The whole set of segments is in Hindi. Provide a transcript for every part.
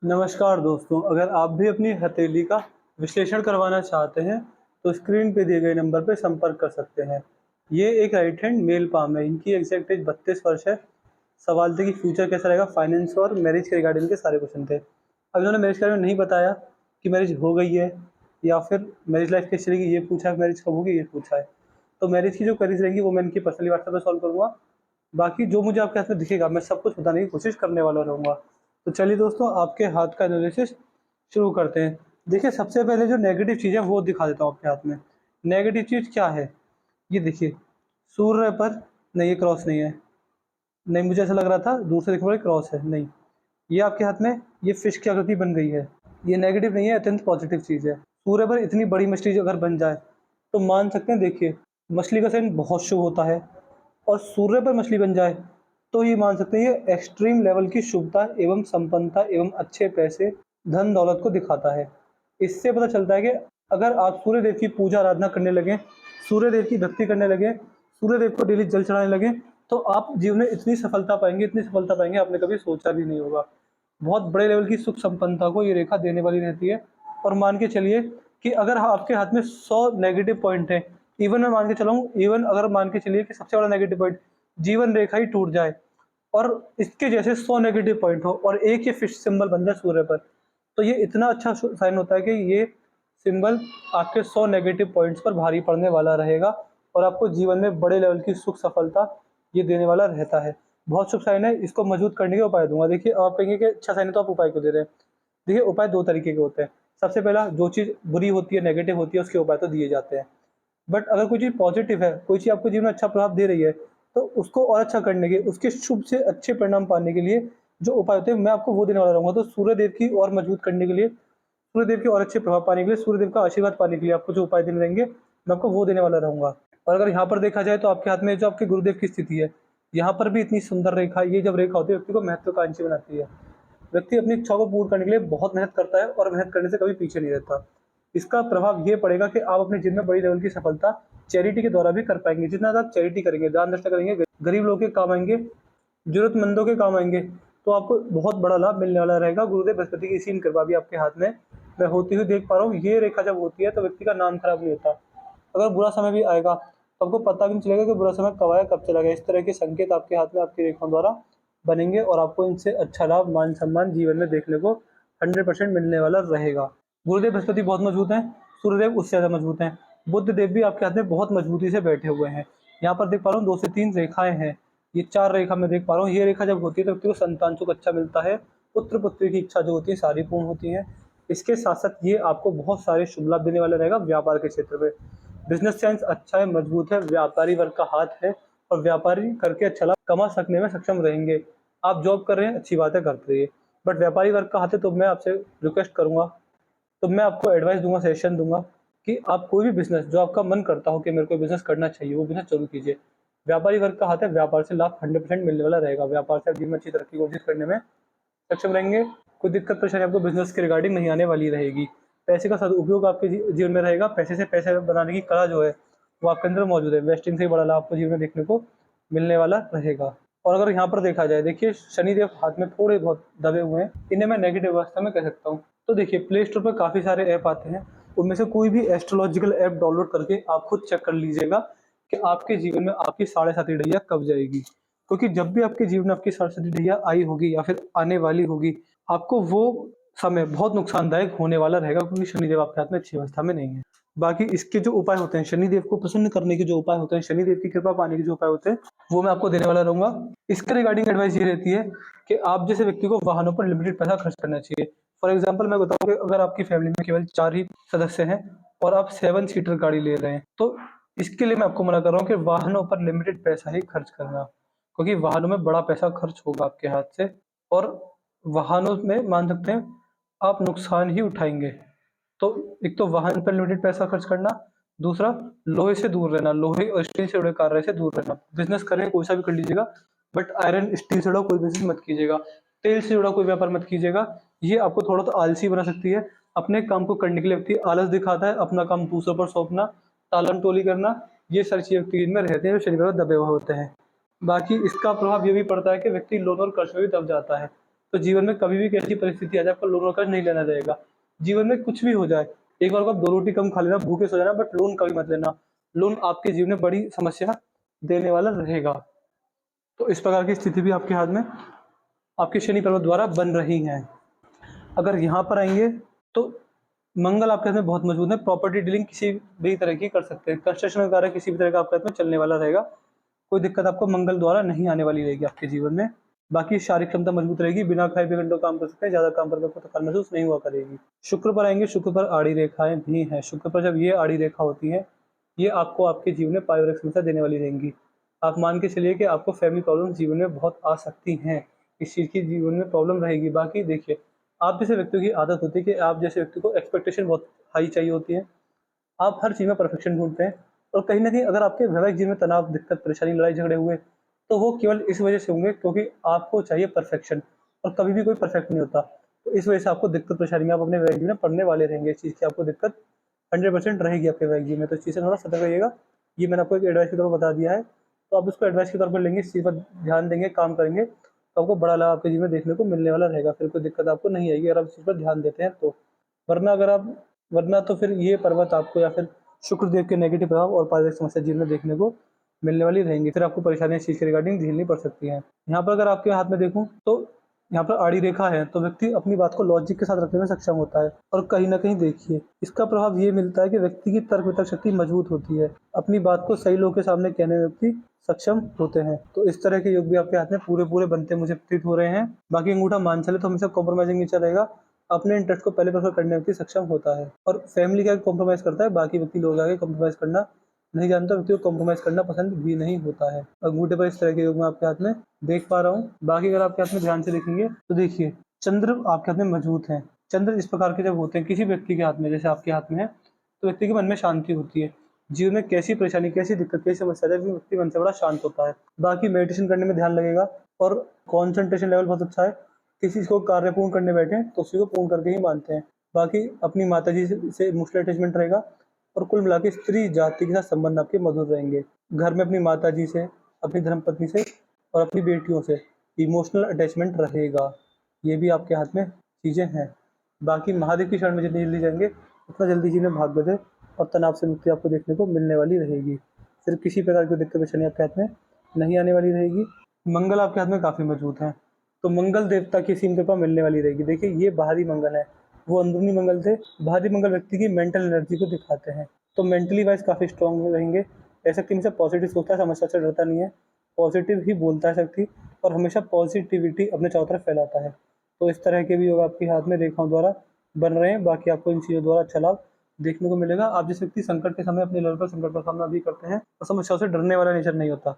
नमस्कार दोस्तों, अगर आप भी अपनी हथेली का विश्लेषण करवाना चाहते हैं, तो स्क्रीन पे दिए गए नंबर पर संपर्क कर सकते हैं। ये एक राइट हैंड मेल पाम है, इनकी एग्जैक्ट एज 32 वर्ष है। सवाल थे कि फ्यूचर कैसा रहेगा, फाइनेंस और मैरिज के रिगार्डिंग के सारे क्वेश्चन थे। अब इन्होंने मैरिज के बारे में नहीं बताया कि मैरिज हो गई है या फिर मैरिज लाइफ कैसी चलेगी, ये पूछा है। मैरिज कब होगी, ये पूछा है। तो मैरिज की जो क्वेरीज रहेंगी वो मैं इनकी पर्सनली व्हाट्सएप पर सॉल्व करूँगा। बाकी जो मुझे आपके हाथ में दिखेगा मैं सब कुछ बताने की कोशिश करने वाला रहूँगा। तो चलिए दोस्तों, आपके हाथ का एनालिसिस शुरू करते हैं। देखिए, सबसे पहले जो नेगेटिव चीज़ है वो दिखा देता हूँ आपके हाथ में। नेगेटिव चीज़ क्या है, ये देखिए। सूर्य पर नहीं, ये क्रॉस नहीं है। नहीं, मुझे ऐसा लग रहा था दूर से देखने पर क्रॉस है। नहीं, ये आपके हाथ में ये फिश की आकृति बन गई है। ये नेगेटिव नहीं है, अत्यंत पॉजिटिव चीज़ है। सूर्य पर इतनी बड़ी मछली अगर बन जाए तो मान सकते हैं। देखिए, मछली का साइन बहुत शुभ होता है, और सूर्य पर मछली बन जाए तो ये मान सकते हैं ये एक्सट्रीम लेवल की शुभता एवं संपन्नता एवं अच्छे पैसे, धन दौलत को दिखाता है। इससे पता चलता है कि अगर आप सूर्य देव की पूजा आराधना करने लगें, सूर्य देव की भक्ति करने लगें, सूर्य देव को डेली जल चढ़ाने लगें, तो आप जीवन में इतनी सफलता पाएंगे, इतनी सफलता पाएंगे, आपने कभी सोचा भी नहीं होगा। बहुत बड़े लेवल की सुख संपन्नता को ये रेखा देने वाली रहती है। और मान के चलिए कि अगर आपके हाथ में 100 नेगेटिव पॉइंट है, इवन मैं मान के चला हूँ, इवन अगर मान के चलिए कि सबसे बड़ा नेगेटिव पॉइंट जीवन रेखा ही टूट जाए, और इसके जैसे 100 नेगेटिव पॉइंट हो और एक ये फिश सिंबल बन जाए सूर्य पर, तो ये इतना अच्छा साइन होता है कि ये सिंबल आपके 100 नेगेटिव पॉइंट्स पर भारी पड़ने वाला रहेगा, और आपको जीवन में बड़े लेवल की सुख सफलता ये देने वाला रहता है। बहुत शुभ साइन है, इसको मजबूत करने के उपाय दूंगा। देखिए, आप कहेंगे कि अच्छा साइन है तो आप उपाय क्यों दे रहे हैं। देखिए, उपाय दो तरीके के होते हैं। सबसे पहला, जो चीज़ बुरी होती है, नेगेटिव होती है, उसके उपाय तो दिए जाते हैं। बट अगर कोई चीज़ पॉजिटिव है, कोई चीज़ आपको जीवन में अच्छा प्रभाव दे रही है, तो उसको और अच्छा करने के, उसके शुभ से अच्छे परिणाम पाने के लिए जो उपाय होते हैं, मैं आपको वो देने वाला रहूँगा। तो सूर्य देव की और मजबूत करने के लिए, सूर्य देव के और अच्छे प्रभाव पाने के लिए, सूर्य देव का आशीर्वाद पाने के लिए आपको जो उपाय देने रहेंगे, मैं आपको वो देने वाला रहूँगा। और अगर यहाँ पर देखा जाए तो आपके हाथ में जो आपके गुरुदेव की स्थिति है, यहाँ पर भी इतनी सुंदर रेखा, ये जब रेखा होती है व्यक्ति को महत्वाकांक्षी बनाती है। व्यक्ति अपनी इच्छा को पूर्ण करने के लिए बहुत मेहनत करता है और मेहनत करने से कभी पीछे नहीं रहता। इसका प्रभाव ये पड़ेगा कि आप अपने जीवन में बड़ी लेवल की सफलता चैरिटी के द्वारा भी कर पाएंगे। जितना ज़्यादा आप चैरिटी करेंगे, दान दक्षिणा करेंगे, गरीब लोगों के काम आएंगे, जरूरतमंदों के काम आएंगे, तो आपको बहुत बड़ा लाभ मिलने वाला रहेगा। गुरुदेव बृहस्पति की इसी कृपा भी आपके हाथ में मैं होती हुई देख पा रहा हूँ। ये रेखा जब होती है तो व्यक्ति का नाम खराब नहीं होता। अगर बुरा समय भी आएगा तो आपको पता भी नहीं चलेगा कि बुरा समय कब आया, कब चला गया। इस तरह के संकेत आपके हाथ में आपकी रेखाओं द्वारा बनेंगे, और आपको इनसे अच्छा लाभ, मान सम्मान जीवन में देखने को 100% मिलने वाला रहेगा। गुरुदेव बृहस्पति बहुत मजबूत हैं, सूर्यदेव उससे ज़्यादा मजबूत हैं। बुध देव भी आपके हाथ में बहुत मजबूती से बैठे हुए हैं। यहाँ पर देख पा रहा हूँ 2 से 3 रेखाएं हैं, ये 4 रेखा मैं देख पा रहा हूँ। ये रेखा जब होती है तो व्यक्ति को संतान सुख अच्छा मिलता है, पुत्र पुत्री की इच्छा जो होती है सारी पूर्ण होती है। इसके साथ साथ ये आपको बहुत सारे शुभ लाभ देने वाला रहेगा व्यापार के क्षेत्र में। बिजनेस सेंस अच्छा है, मजबूत है, व्यापारी वर्ग का हाथ है, और व्यापारी करके अच्छा लाभ कमा सकने में सक्षम रहेंगे। आप जॉब कर रहे हैं, अच्छी बात है, करते रहिए। बट व्यापारी वर्ग का हाथ है, तो मैं आपसे रिक्वेस्ट करूंगा, तो मैं आपको एडवाइस दूंगा, सजेशन दूंगा कि आप कोई भी बिजनेस जो आपका मन करता हो कि मेरे को बिजनेस करना चाहिए, वो बिजनेस जरूर कीजिए। व्यापारी वर्ग का हाथ है, व्यापार से लाभ 100% मिलने वाला रहेगा। व्यापार से आप जीवन में अच्छी तरक्की कोशिश करने में सक्षम रहेंगे। कोई दिक्कत परेशानी आपको बिजनेस के रिगार्डिंग नहीं आने वाली रहेगी। पैसे का सदुपयोग आपके जीवन में रहेगा। पैसे से पैसे बनाने की कला जो है वो आपके अंदर मौजूद है। इन्वेस्टिंग से बड़ा लाभ आपको जीवन में देखने को मिलने वाला रहेगा। और अगर यहाँ पर देखा जाए, देखिए शनिदेव हाथ में थोड़े बहुत दबे हुए हैं, इन्हें मैं नेगेटिव अवस्था में कह सकता हूँ। तो देखिए, प्ले स्टोर पर काफ़ी सारे ऐप आते हैं, उनमें से कोई भी एस्ट्रोलॉजिकल ऐप डाउनलोड करके आप खुद चेक कर लीजिएगा कि आपके जीवन में आपकी 7.5 ढैया कब जाएगी। क्योंकि जब भी आपके जीवन में आपकी 7.5 ढैया आई होगी या फिर आने वाली होगी, आपको वो समय बहुत नुकसानदायक होने वाला रहेगा, क्योंकि शनिदेव आपके हाथ में अच्छी अवस्था में नहीं है। बाकी इसके जो उपाय होते हैं, शनिदेव को प्रसन्न करने के जो उपाय होते हैं, शनिदेव की कृपा पाने के जो उपाय होते हैं, वो मैं आपको देने वाला रहूंगा। इसके रिगार्डिंग एडवाइस ये रहती है कि आप जैसे व्यक्ति को वाहनों पर लिमिटेड पैसा खर्च करना चाहिए। फॉर एग्जाम्पल मैं बताऊँ कि अगर आपकी फैमिली में केवल 4 ही सदस्य हैं और आप 7 सीटर गाड़ी ले रहे हैं, तो इसके लिए मैं आपको मना कर रहा हूँ कि वाहनों पर लिमिटेड पैसा ही खर्च करना, क्योंकि वाहनों में बड़ा पैसा खर्च होगा आपके हाथ से, और वाहनों में मान सकते हैं आप नुकसान ही उठाएंगे। तो एक तो वाहन पर लिमिटेड पैसा खर्च करना, दूसरा लोहे से दूर रहना, लोहे और स्टील से जुड़े कार्य से दूर रहना। बिजनेस करें कोई सा भी कर लीजिएगा, बट आयरन स्टील से जुड़ा कोई बिजनेस मत कीजिएगा, तेल से जुड़ा कोई व्यापार मत कीजिएगा। ये आपको थोड़ा तो आलसी बना सकती है। अपने काम को करने के लिए व्यक्ति आलस दिखाता है, अपना काम दूसरों पर सौंपना, टालम टोली करना, ये सारी चीजें व्यक्ति में रहते हैं जो शरीर पर दबे हुए होते हैं। बाकी इसका प्रभाव ये भी पड़ता है कि व्यक्ति लोन और कर्ज में भी दब जाता है। तो जीवन में कभी भी कैसी परिस्थिति आ जाए आपको लोन का कर्ज नहीं लेना रहेगा। जीवन में कुछ भी हो जाए, एक बार को आप 2 रोटी कम खा लेना, भूखे सो जाना, बट लोन कभी मत लेना। लोन आपके जीवन में बड़ी समस्या देने वाला रहेगा। तो इस प्रकार की स्थिति भी आपके हाथ में आपके शनि पर्वत द्वारा बन रही है। अगर यहाँ पर आएँगे तो मंगल आपके हाथ में बहुत मजबूत है, प्रॉपर्टी डीलिंग किसी भी तरह की कर सकते हैं। कंस्ट्रक्शन का कार्य किसी भी तरह का आपके हाथ में चलने वाला रहेगा। कोई दिक्कत आपको मंगल द्वारा नहीं आने वाली रहेगी आपके जीवन में। बाकी शारीरिक क्षमता मजबूत रहेगी, बिना खाए पिए घंटों काम कर सकते हैं, ज़्यादा काम करके आपको थकान महसूस नहीं हुआ करेगी। शुक्र पर आएँगे, शुक्र पर आड़ी रेखाएँ भी हैं। शुक्र पर जब ये आड़ी रेखा होती है, ये आपको आपके जीवन में पारिवारिक समस्या देने वाली रहेंगी। आप मान के चलिए कि आपको फैमिली प्रॉब्लम्स जीवन में बहुत आ सकती हैं। इस चीज़ की जीवन में प्रॉब्लम रहेगी। बाकी देखिए, आप जैसे व्यक्तियों की आदत होती है कि आप जैसे व्यक्ति को एक्सपेक्टेशन बहुत हाई चाहिए होती है। आप हर चीज़ में परफेक्शन ढूँढते हैं और कहीं न कहीं अगर आपके वैवाहिक जीवन में तनाव, दिक्कत, परेशानी, लड़ाई-झगड़े हुए, तो वो केवल इस वजह से होंगे क्योंकि आपको चाहिए परफेक्शन और कभी भी कोई परफेक्ट नहीं होता। तो इस वजह से आपको दिक्कत, परेशानी में आप अपने वैवाहिक जीवन में पड़ने वाले रहेंगे। इस चीज़ की आपको दिक्कत 100% रहेगी आपके वैवाहिक जीवन में, तो इस चीज़ से थोड़ा सतर्क रहिएगा। ये मैंने आपको एक एडवाइस के तौर पर बता दिया है, तो आप इसको एडवाइस के तौर पर लेंगे, इस चीज़ पर ध्यान देंगे, काम करेंगे, तो आपको बड़ा लाभ आपके जीवन में देखने को मिलने वाला रहेगा। फिर कोई दिक्कत आपको नहीं आएगी अगर आप इस चीज़ पर ध्यान देते हैं तो। वरना अगर आप वरना तो फिर ये पर्वत आपको या फिर शुक्रदेव के नेगेटिव प्रभाव और पारिवारिक समस्या जीवन में देखने को मिलने वाली रहेंगी। फिर आपको परेशानियाँ इस चीज़ के रिगार्डिंग झेलनी पड़ सकती हैं। यहाँ पर अगर आपके हाथ में देखूँ तो यहाँ पर आड़ी रेखा है, तो व्यक्ति अपनी बात को लॉजिक के साथ रखने में सक्षम होता है और कहीं न कहीं देखिए, इसका प्रभाव ये मिलता है कि व्यक्ति की तर्क वितर्क शक्ति मजबूत होती है। अपनी बात को सही लोगों के सामने कहने में व्यक्ति सक्षम होते हैं। तो इस तरह के योग भी आपके हाथ में पूरे-पूरे बनते मुझे प्रतीत हो रहे हैं। बाकी अंगूठा मान चले तो हमेशा कॉम्प्रोमाइज़िंग नेचर रहेगा। अपने इंटरेस्ट को पहले प्रेफ़र करने में व्यक्ति सक्षम होता है और फैमिली का कॉम्प्रोमाइज़ करता है, बाकी व्यक्ति लोग आगे कॉम्प्रोमाइज़ करना नहीं जानता, व्यक्ति को कॉम्प्रोमाइज़ करना पसंद भी नहीं होता है। अंगूठे पर इस तरह के योग मैं आपके हाथ में देख पा रहा हूँ। बाकी अगर आपके हाथ में ध्यान से देखेंगे तो देखिए, चंद्र आपके हाथ में मजबूत हैं। चंद्र इस प्रकार के जब होते हैं किसी व्यक्ति के हाथ में, जैसे आपके हाथ में है, तो व्यक्ति के मन में शांति होती है। जीवन में कैसी परेशानी, कैसी दिक्कत, कैसी समस्या है, व्यक्ति मन से बड़ा शांत होता है। बाकी मेडिटेशन करने में ध्यान लगेगा और कॉन्सन्ट्रेशन लेवल बहुत अच्छा है। किसी चीज़ को कार्य पूर्ण करने बैठे हैं तो उसी को पूर्ण करके ही मानते हैं। बाकी अपनी माताजी से इमोशनल अटैचमेंट रहेगा और कुल मिला के स्त्री जाति के साथ संबंध आपके मधुर रहेंगे। घर में अपनी माताजी से, अपनी धर्मपत्नी से और अपनी बेटियों से इमोशनल अटैचमेंट रहेगा। ये भी आपके हाथ में चीज़ें हैं। बाकी महादेव की शरण में जितनी जल्दी जाएँगे, उतना जल्दी जीवन में भाग्योदय और तनाव से मुक्ति आपको देखने को मिलने वाली रहेगी। फिर किसी प्रकार की दिक्कत परेशानी आपके हाथ में नहीं आने वाली रहेगी। मंगल आपके हाथ में काफ़ी मजबूत हैं, तो मंगल देवता की असीम कृपा मिलने वाली रहेगी। देखिए, ये बाहरी मंगल है, वो अंदरूनी मंगल थे। बाहरी मंगल व्यक्ति की मेंटल एनर्जी को दिखाते हैं, तो मेंटली वाइज़ काफ़ी स्ट्रॉन्ग रहेंगे। कह सकते हैं हमेशा पॉजिटिव सोचता है, समस्या से डरता नहीं है, पॉजिटिव ही बोलता है व्यक्ति और हमेशा पॉजिटिविटी अपने चारों तरफ फैलाता है। तो इस तरह के भी योग आपके हाथ में रेखाओं द्वारा बन रहे हैं। बाकी आपको इन चीज़ों द्वारा अच्छा लाभ देखने को मिलेगा। आप जिस व्यक्ति संकट के समय अपने लेवल पर संकट का सामना भी करते हैं, तो समस्याओं से डरने वाला नेचर नहीं होता।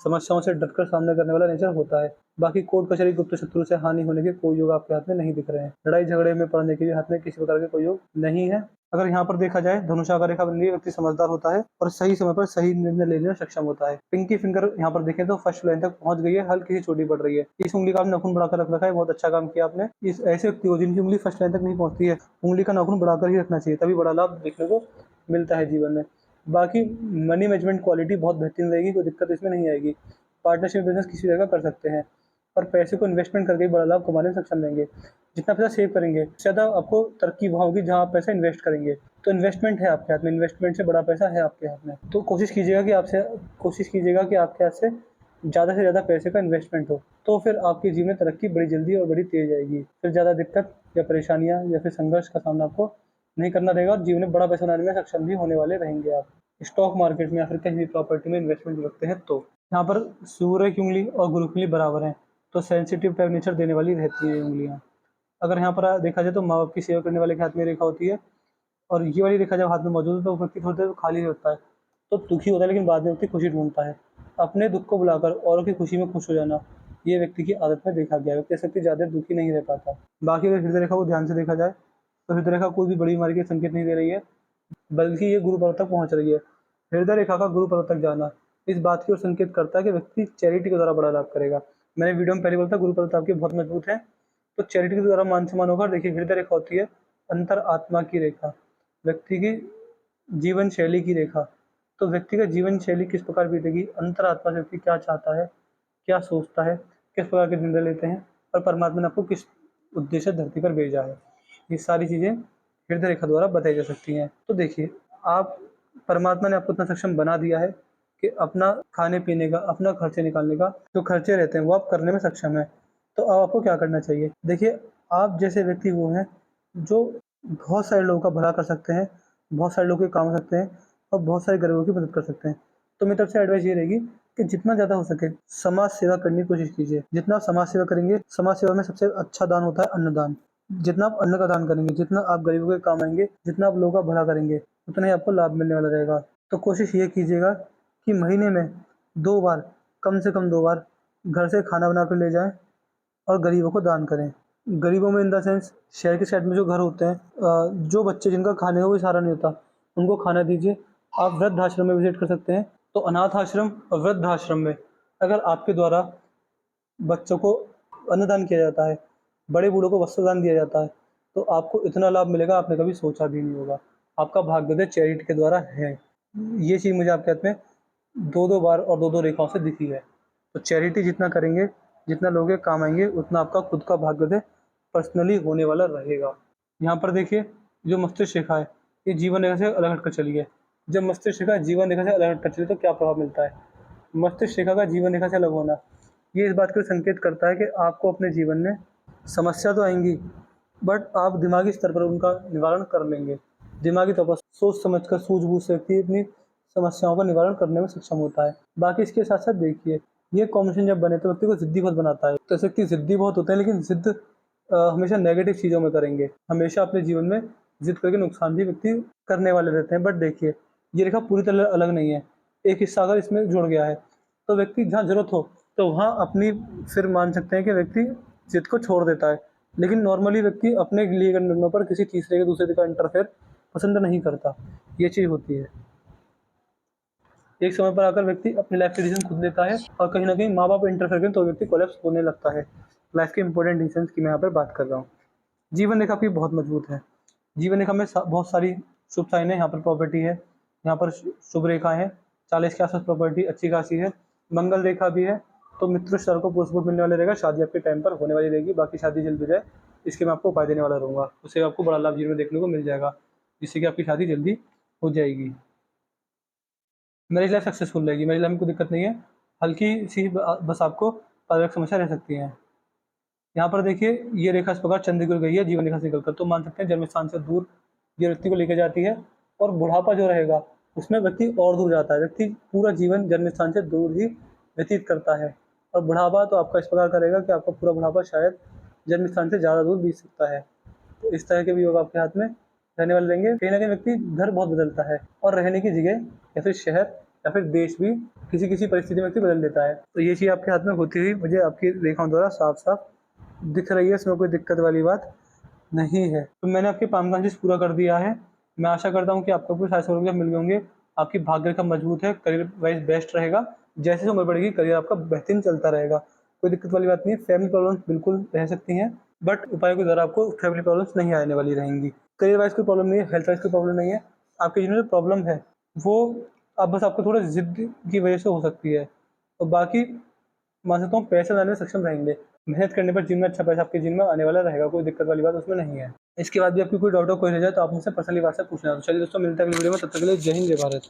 समस्याओं से डटकर सामना करने वाला नेचर होता है। बाकी कोर्ट कचहरी, गुप्त शत्रु से हानि होने के कोई योग आपके हाथ में नहीं दिख रहे हैं। लड़ाई झगड़े में पड़ने के भी हाथ में किसी प्रकार के कोई योग नहीं है। अगर यहाँ पर देखा जाए, धनुषाकार रेखा बन रही है, व्यक्ति समझदार होता है और सही समय पर सही निर्णय लेने में सक्षम होता है। पिंकी फिंगर यहाँ पर देखें तो फर्स्ट लाइन तक पहुंच गई है, हल्की सी चोटी पड़ रही है। इस उंगली का आपने नाखून बढ़ाकर रख रखा है, बहुत अच्छा काम किया आपने। इस ऐसे व्यक्ति को जिनकी उंगली फर्स्ट लाइन तक नहीं पहुंचती है, उंगली का नाखून बढ़ाकर ही रखना चाहिए, तभी बड़ा लाभ देखने को मिलता है जीवन में। बाकी मनी मैनेजमेंट क्वालिटी बहुत बेहतरीन रहेगी, कोई दिक्कत इसमें नहीं आएगी। पार्टनरशिप बिजनेस किसी जगह कर सकते हैं और पैसे को इन्वेस्टमेंट करके बड़ा लाभ कमाने में सक्षम रहेंगे। जितना पैसा सेव करेंगे, ज़्यादा आपको तरक्की वहाँ होगी जहाँ आप पैसा इन्वेस्ट करेंगे। तो इन्वेस्टमेंट है आपके हाथ में, इन्वेस्टमेंट से बड़ा पैसा है आपके हाथ में। तो कोशिश कीजिएगा कि आपके हाथ से ज़्यादा पैसे का इन्वेस्टमेंट हो, तो फिर आपके जीवन में तरक्की बड़ी जल्दी और बड़ी तेज़ आएगी। फिर ज़्यादा दिक्कत या परेशानियाँ या फिर संघर्ष का सामना आपको नहीं करना रहेगा और जीवन में बड़ा पैसा बनाने में सक्षम भी होने वाले रहेंगे आप। स्टॉक मार्केट में या फिर कहीं भी प्रॉपर्टी में इन्वेस्टमेंट रखते हैं तो। यहाँ पर सूर्य की उंगली और गुरु की उंगली बराबर हैं, तो सेंसिटिव टाइप नेचर देने वाली रहती है ये उंगलियाँ। अगर यहाँ पर देखा जाए तो माँ बाप की सेवा करने वाले के हाथ में रेखा होती है और ये वाली रेखा जब हाथ में मौजूद है तो व्यक्ति थोड़ी देर खाली होता है, तो दुखी होता है, लेकिन बाद में व्यक्ति खुशी ढूंढता है। अपने दुख को बुलाकर औरों की खुशी में खुश हो जाना, ये व्यक्ति की आदत में देखा गया है। व्यक्ति व्यक्ति ज़्यादा दुखी नहीं रह पाता। बाकी अगर हृदय रेखा को ध्यान से देखा जाए तो हृदय रेखा कोई भी बड़ी बीमारी के संकेत नहीं दे रही है, बल्कि ये गुरु पर्वत तक पहुँच रही है। हृदय रेखा का गुरु पर्वत तक जाना इस बात की ओर संकेत करता है कि व्यक्ति चैरिटी के द्वारा बड़ा लाभ करेगा। मैंने वीडियो में पहले बोला था गुरु पर्वत आपके बहुत मजबूत है, तो चैरिटी के द्वारा मान सम्मान होगा। देखिए, हृदय रेखा होती है अंतर आत्मा की रेखा, व्यक्ति की जीवन शैली की रेखा। तो व्यक्ति का जीवन शैली किस प्रकार बीतेगी, अंतर आत्मा से व्यक्ति क्या चाहता है, क्या सोचता है, किस प्रकार के निर्णय लेते हैं, और परमात्मा ने आपको किस उद्देश्य धरती पर भेजा है। ये सारी चीज़ें हृदय रेखा द्वारा बताई जा सकती हैं। तो देखिए, आप परमात्मा ने आपको इतना सक्षम बना दिया है कि अपना खाने-पीने का, अपना खर्चे निकालने का जो खर्चे रहते हैं, वो आप करने में सक्षम हैं। तो अब आपको क्या करना चाहिए? देखिए, आप जैसे व्यक्ति वो हैं, जो बहुत सारे लोगों का भला कर सकते हैं, बहुत सारे लोगों के काम आ सकते हैं और बहुत सारे गरीबों की मदद कर सकते हैं। तो मेरी तरफ से एडवाइस ये रहेगी कि जितना ज़्यादा हो सके समाज सेवा करने की कोशिश कीजिए। जितना आप समाज सेवा करेंगे, समाज सेवा में सबसे अच्छा दान होता है अन्नदान। जितना आप अन्न का दान करेंगे, जितना आप गरीबों के काम आएँगे, जितना आप लोगों का भला करेंगे, उतना ही आपको लाभ मिलने वाला रहेगा। तो कोशिश ये कीजिएगा कि महीने में 2 बार, कम से कम 2 बार घर से खाना बना कर ले जाएँ और गरीबों को दान करें। गरीबों में इन द सेंस शहर के साइड में जो घर होते हैं, जो बच्चे जिनका खाने का कोई सहारा नहीं होता, उनको खाना दीजिए। आप वृद्धाश्रम में विज़िट कर सकते हैं। तो अनाथ आश्रम और वृद्धाश्रम में अगर आपके द्वारा बच्चों को अन्नदान किया जाता है, बड़े-बूढ़ों को वस्त्रदान दिया जाता है, तो आपको इतना लाभ मिलेगा आपने कभी सोचा भी नहीं होगा। आपका भाग्योदय चैरिटी के द्वारा है। ये चीज़ मुझे आपके हाथ में 2-2 बार और 2-2 रेखाओं से दिखी है। तो चैरिटी जितना करेंगे, जितना लोगों के काम आएँगे, उतना आपका खुद का भाग्योदय पर्सनली होने वाला रहेगा। यहाँ पर देखिए, जो मस्तिष्क रेखा है, ये जीवन रेखा से अलग हटकर चली है। जब मस्तिष्क रेखा जीवन रेखा से अलग हटकर चली तो क्या प्रभाव मिलता है? मस्तिष्क रेखा का जीवन रेखा से अलग होना, ये इस बात को संकेत करता है कि आपको अपने जीवन में समस्या तो आएँगी, बट आप दिमागी स्तर पर उनका निवारण कर लेंगे। दिमागी तौर पर सोच समझकर, सूझबूझ से व्यक्ति अपनी समस्याओं का निवारण करने में सक्षम होता है। बाकी इसके साथ-साथ देखिए, ये कॉम्बिनेशन जब बने तो व्यक्ति को ज़िद्दी बहुत बनाता है। तो ऐसे व्यक्ति ज़िद्दी बहुत होते हैं, लेकिन ज़िद हमेशा नेगेटिव चीज़ों में करेंगे। हमेशा अपने जीवन में ज़िद करके नुकसान भी व्यक्ति करने वाले रहते हैं। बट देखिए, ये रेखा पूरी तरह अलग नहीं है। एक हिस्सा अगर इसमें जुड़ गया है, तो व्यक्ति जहाँ ज़रूरत हो, तो वहाँ अपनी फिर मान सकते हैं कि व्यक्ति ज़िद को छोड़ देता है। लेकिन नॉर्मली व्यक्ति अपने लिए गए निर्णयों पर किसी तीसरे या दूसरे का इंटरफेयर पसंद नहीं करता। ये चीज़ होती है। एक समय पर आकर व्यक्ति अपनी लाइफ के डिसीजन खुद लेता है और कहीं न कहीं माँ-बाप इंटरफेयर करें तो व्यक्ति कोलैप्स होने लगता है। लाइफ के इंपॉर्टेंट डिसीजंस की मैं यहाँ पर बात कर रहा हूँ। जीवन रेखा आपकी बहुत मजबूत है। जीवन रेखा में बहुत सारी शुभ साइन है। यहाँ पर प्रॉपर्टी है, यहाँ पर शुभ रेखा है, 40 के आसपास प्रॉपर्टी अच्छी खासी है। मंगल रेखा भी है, तो मित्र सर को पोस्ट मिलने वाला रहेगा। शादी आपके टाइम पर होने वाली रहेगी। बाकी शादी जल्द हो जाए, इसके मैं आपको उपाय देने वाला रहूँगा। उससे आपको बड़ा लाभ जीवन में देखने को मिल जाएगा, जिससे कि आपकी शादी जल्दी हो जाएगी। मैरिज लाइफ सक्सेसफुल रहेगी, मैरिज लाइफ में कोई दिक्कत नहीं है। हल्की-सी बस आपको पारिवारिक समस्या रह सकती हैं। यहाँ पर देखिए, ये रेखा इस प्रकार चंद्र की ओर गई है जीवन रेखा से निकलकर, तो मान सकते हैं जन्म स्थान से दूर ये व्यक्ति को लेकर जाती है और बुढ़ापा जो रहेगा, उसमें व्यक्ति और दूर जाता है। व्यक्ति पूरा जीवन जन्म स्थान से दूर ही व्यतीत करता है और बुढ़ापा तो आपका इस प्रकार का रहेगा कि आपका पूरा बुढ़ापा शायद जन्म स्थान से ज़्यादा दूर बीत सकता है। तो इस तरह के भी योग आपके हाथ में रहने वाले रहेंगे। कहीं न कहीं व्यक्ति घर बहुत बदलता है और रहने की जगह या फिर शहर या फिर देश भी किसी-किसी परिस्थिति में व्यक्ति बदल देता है। तो ये चीज़ आपके हाथ में होती हुई मुझे आपकी रेखाओं द्वारा साफ-साफ दिख रही है, इसमें कोई दिक्कत वाली बात नहीं है। तो मैंने आपके पामकांचीज़ पूरा कर दिया है। मैं आशा करता हूँ कि आपको कुछ सारे सवालों के जवाब मिल गए होंगे। आपकी भाग्य रेखा मजबूत है, करियर वाइज़ बेस्ट रहेगा। जैसे उम्र बढ़ेगी करियर आपका बेहतरीन चलता रहेगा। कोई दिक्कत वाली बात नहीं है। फैमिली प्रॉब्लम्स बिल्कुल रह सकती हैं, बट उपायों के द्वारा आपको फैमिली प्रॉब्लम्स नहीं आने वाली रहेंगी। करियर वाइज़ कोई प्रॉब्लम नहीं है, हेल्थ वाइज़ कोई प्रॉब्लम नहीं है। आपके जीवन में प्रॉब्लम है, वो अब बस आपको थोड़ा ज़िद की वजह से हो सकती है और बाकी मान सकता हूँ पैसे लाने में सक्षम रहेंगे। मेहनत करने पर जीवन में अच्छा पैसा आपके जीवन में आने वाला रहेगा, कोई दिक्कत वाली बात उसमें नहीं है। इसके बाद भी आपकी कोई डाउट हो, कोई रह जाए तो आप मुझसे पर्सनली व्हाट्सएप पूछना। तो चलिए दोस्तों, मिलते हैं अगली वीडियो में, तब तक के लिए जय हिंद, जय भारत।